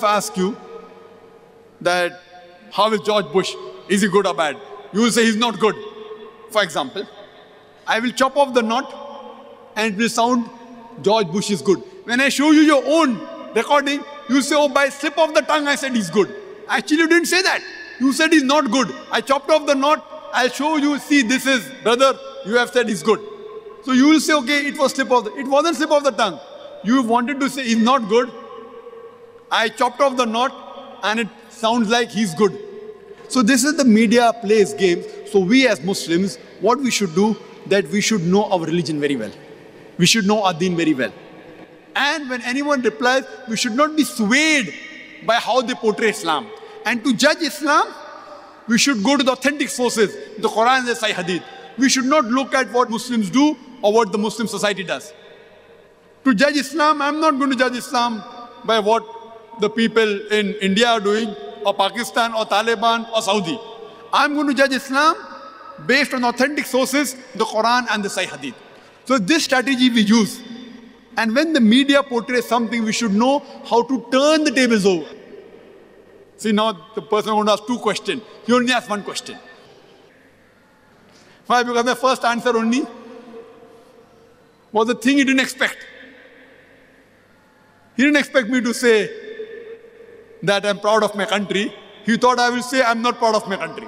If I ask you that, how is George Bush? Is he good or bad? You will say he's not good. For example, I will chop off the knot and it will sound George Bush is good. When I show you your own recording, you say, oh, by slip of the tongue I said he's good. Actually, you didn't say that. You said he's not good. I chopped off the knot. I'll show you, see, this is, brother, you have said he's good. So you will say, okay, it was slip of the, it wasn't slip of the tongue. You wanted to say he's not good. I chopped off the knot and it sounds like he's good. So this is the media plays games. So we as Muslims, what we should do, that we should know our religion very well. We should know our deen very well. And when anyone replies, we should not be swayed by how they portray Islam. And to judge Islam, we should go to the authentic sources, the Quran and the Sahih Hadith. We should not look at what Muslims do or what the Muslim society does. To judge Islam, I'm not going to judge Islam by what the people in India are doing, or Pakistan, or Taliban, or Saudi. I'm going to judge Islam based on authentic sources, the Quran and the Sahih Hadith. So this strategy we use. And when the media portrays something, we should know how to turn the tables over. See, now the person won't ask two questions. He only asks one question. Why? Because my first answer only was the thing he didn't expect. He didn't expect me to say that I'm proud of my country. He thought I will say I'm not proud of my country.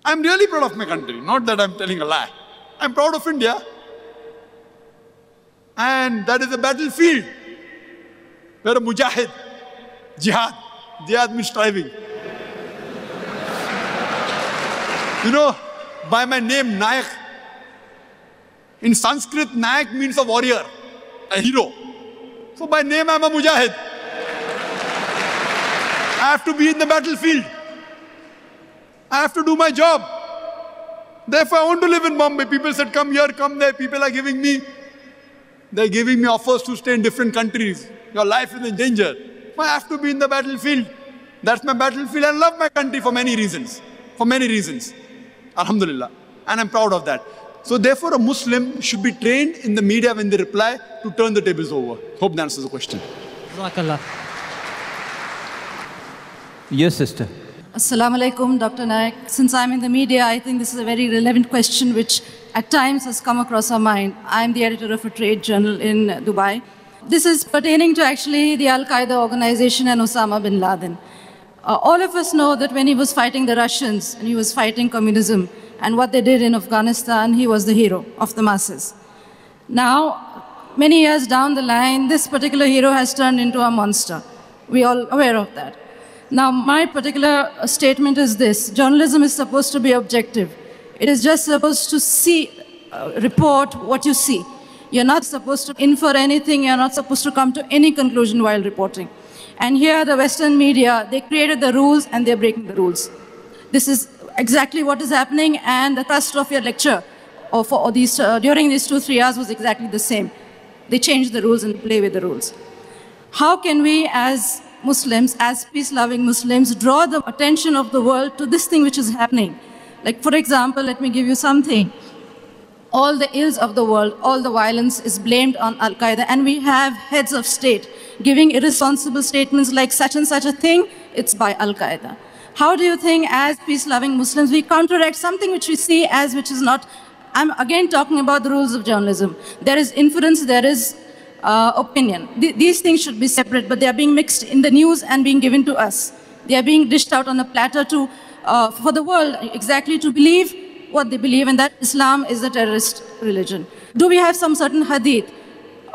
I'm really proud of my country, not that I'm telling a lie. I'm proud of India. And that is a battlefield where a mujahid, jihad means striving. You know, by my name, Nayak, in Sanskrit, Nayak means a warrior, a hero. So by name, I'm a mujahid. I have to be in the battlefield. I have to do my job. Therefore, I want to live in Bombay. People said, come here, come there. People are giving me, they're giving me offers to stay in different countries. Your life is in danger. I have to be in the battlefield. That's my battlefield. I love my country for many reasons. For many reasons. Alhamdulillah. And I'm proud of that. So therefore, a Muslim should be trained in the media when they reply to turn the tables over. Hope that answers the question. Jazakallah. Yes, sister. Assalamu alaikum, Dr. Nayak. Since I'm in the media, I think this is a very relevant question which at times has come across our mind. I'm the editor of a trade journal in Dubai. This is pertaining to actually the Al-Qaeda organization and Osama bin Laden. All of us know that when he was fighting the Russians and he was fighting communism and what they did in Afghanistan, he was the hero of the masses. Now, many years down the line, this particular hero has turned into a monster. We're all aware of that. Now, my particular statement is this. Journalism is supposed to be objective. It is just supposed to report what you see. You're not supposed to infer anything. You're not supposed to come to any conclusion while reporting. And here, the Western media, they created the rules and they're breaking the rules. This is exactly what is happening, and the thrust of your lecture during these 2-3 hours was exactly the same. They changed the rules and play with the rules. How can we, as Muslims, as peace-loving Muslims, draw the attention of the world to this thing which is happening? Like, for example, let me give you something. All the ills of the world, all the violence is blamed on Al-Qaeda, and we have heads of state giving irresponsible statements like such and such a thing, it's by Al-Qaeda. How do you think, as peace-loving Muslims, we counteract something which we see as which is not? I'm again talking about the rules of journalism. There is inference, there is opinion. These things should be separate, but they are being mixed in the news and being given to us. They are being dished out on a platter for the world exactly to believe what they believe, and that Islam is a terrorist religion. Do we have some certain hadith,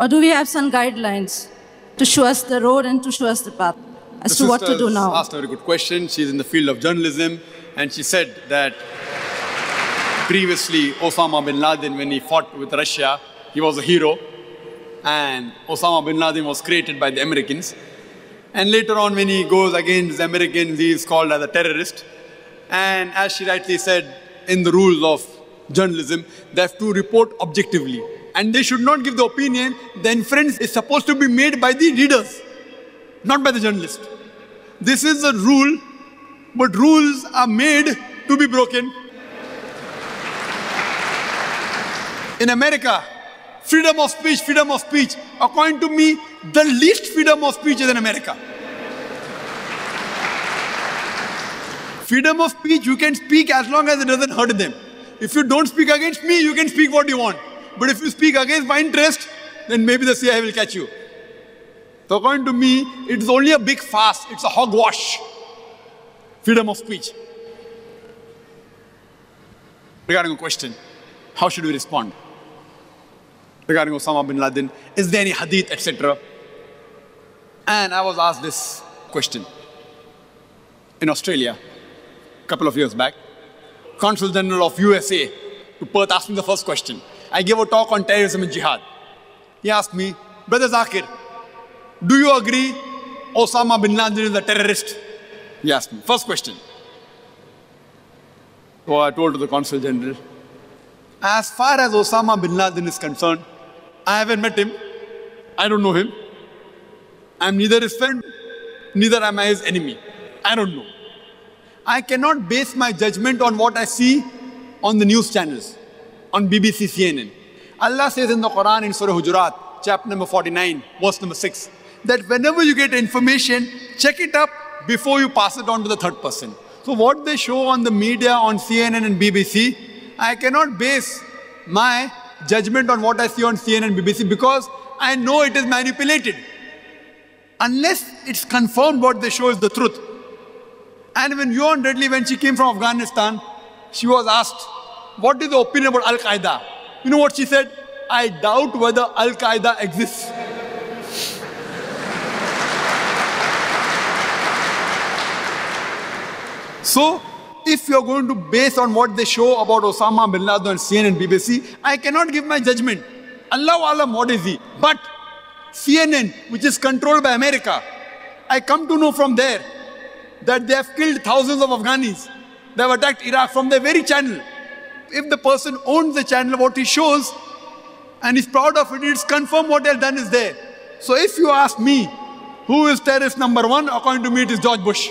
or do we have some guidelines to show us the road and to show us the path as to what to do now? Asked a very good question. She's in the field of journalism, and she said that previously Osama bin Laden, when he fought with Russia, he was a hero, and Osama bin Laden was created by the Americans. And later on, when he goes against the Americans, he is called as a terrorist. And as she rightly said, in the rules of journalism, they have to report objectively. And they should not give the opinion. The inference is supposed to be made by the readers, not by the journalist. This is a rule, but rules are made to be broken. In America, Freedom of speech, freedom of speech. According to me, the least freedom of speech is in America. Freedom of speech, you can speak as long as it doesn't hurt them. If you don't speak against me, you can speak what you want. But if you speak against my interest, then maybe the CIA will catch you. So according to me, it's only a big farce. It's a hogwash. Freedom of speech. Regarding a question, how should we respond? Regarding Osama bin Laden, is there any hadith, etc.? And I was asked this question in Australia a couple of years back. Consul General of USA to Perth asked me the first question. I gave a talk on terrorism and jihad. He asked me, Brother Zakir, do you agree Osama bin Laden is a terrorist? He asked me. First question. So I told to the Consul General, as far as Osama bin Laden is concerned, I haven't met him. I don't know him. I'm neither his friend, neither am I his enemy. I don't know. I cannot base my judgment on what I see on the news channels, on BBC, CNN. Allah says in the Quran in Surah Hujurat, chapter number 49, verse number 6, that whenever you get information, check it up before you pass it on to the third person. So what they show on the media, on CNN and BBC, I cannot base my judgment on what I see on CNN and BBC because I know it is manipulated. Unless it's confirmed what they show is the truth. And when Yuan Redley, when she came from Afghanistan, she was asked, what is the opinion about Al-Qaeda? You know what she said? I doubt whether Al-Qaeda exists. So, if you're going to base on what they show about Osama bin Laden and CNN and BBC, I cannot give my judgment. Allahu Alam, what is he? But CNN, which is controlled by America, I come to know from there that they have killed thousands of Afghanis. They have attacked Iraq from their very channel. If the person owns the channel, what he shows, and is proud of it, it's confirmed what they have done is there. So if you ask me, who is terrorist number one? According to me, it is George Bush.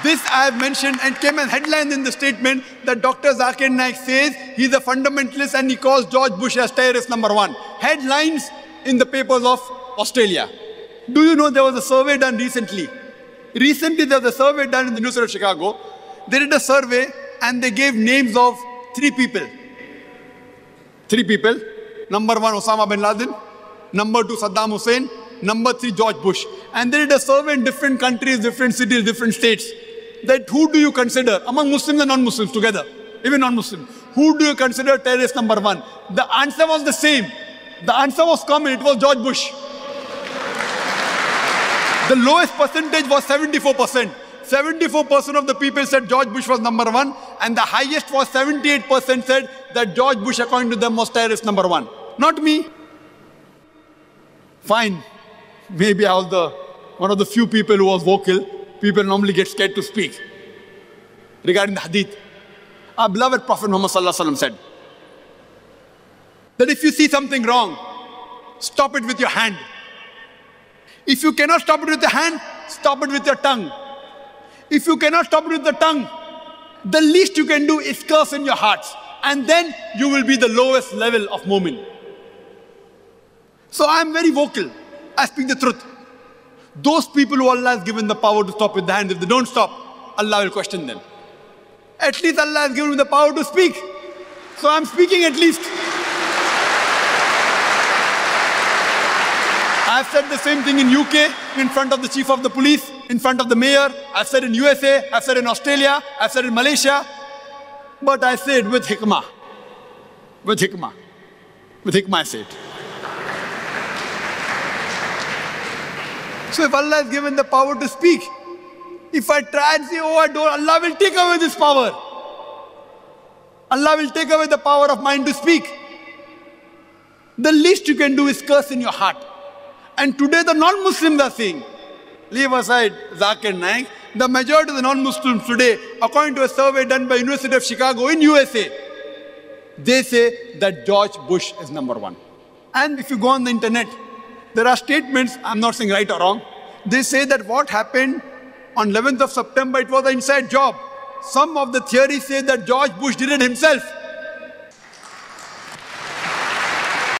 This I have mentioned and came as headline in the statement that Dr. Zakir Naik says he's a fundamentalist and he calls George Bush as terrorist number one. Headlines in the papers of Australia. Do you know there was a survey done recently? Recently there was a survey done in the University of Chicago. They did a survey and they gave names of three people. Three people. Number one, Osama bin Laden. Number two, Saddam Hussein. Number three, George Bush. And they did a survey in different countries, different cities, different states. That who do you consider, among Muslims and non-Muslims together, even non-Muslims, who do you consider terrorist number one? The answer was the same. The answer was common, it was George Bush. The lowest percentage was 74%. 74% of the people said George Bush was number one, and the highest was 78% said that George Bush, according to them, was terrorist number one. Not me. Fine. Maybe I was one of the few people who was vocal. People normally get scared to speak. Regarding the hadith, our beloved Prophet Muhammad said that if you see something wrong, stop it with your hand. If you cannot stop it with your hand, stop it with your tongue. If you cannot stop it with the tongue, the least you can do is curse in your hearts. And then you will be the lowest level of mu'min. So I am very vocal. I speak the truth. Those people who Allah has given the power to stop with the hand, if they don't stop, Allah will question them. At least Allah has given me the power to speak. So I'm speaking at least. I've said the same thing in UK, in front of the chief of the police, in front of the mayor. I've said in USA, I've said in Australia, I've said in Malaysia. But I say it with hikmah. With hikmah. With hikmah I say it. So if Allah has given the power to speak, if I try and say, oh, I don't, Allah will take away this power. Allah will take away the power of mine to speak. The least you can do is curse in your heart. And today the non-Muslims are saying, leave aside Zakir Naik, the majority of the non-Muslims today, according to a survey done by University of Chicago in USA, they say that George Bush is number one. And if you go on the internet, there are statements, I'm not saying right or wrong, they say that what happened on 11th of September, it was an inside job. some of the theories say that George Bush did it himself.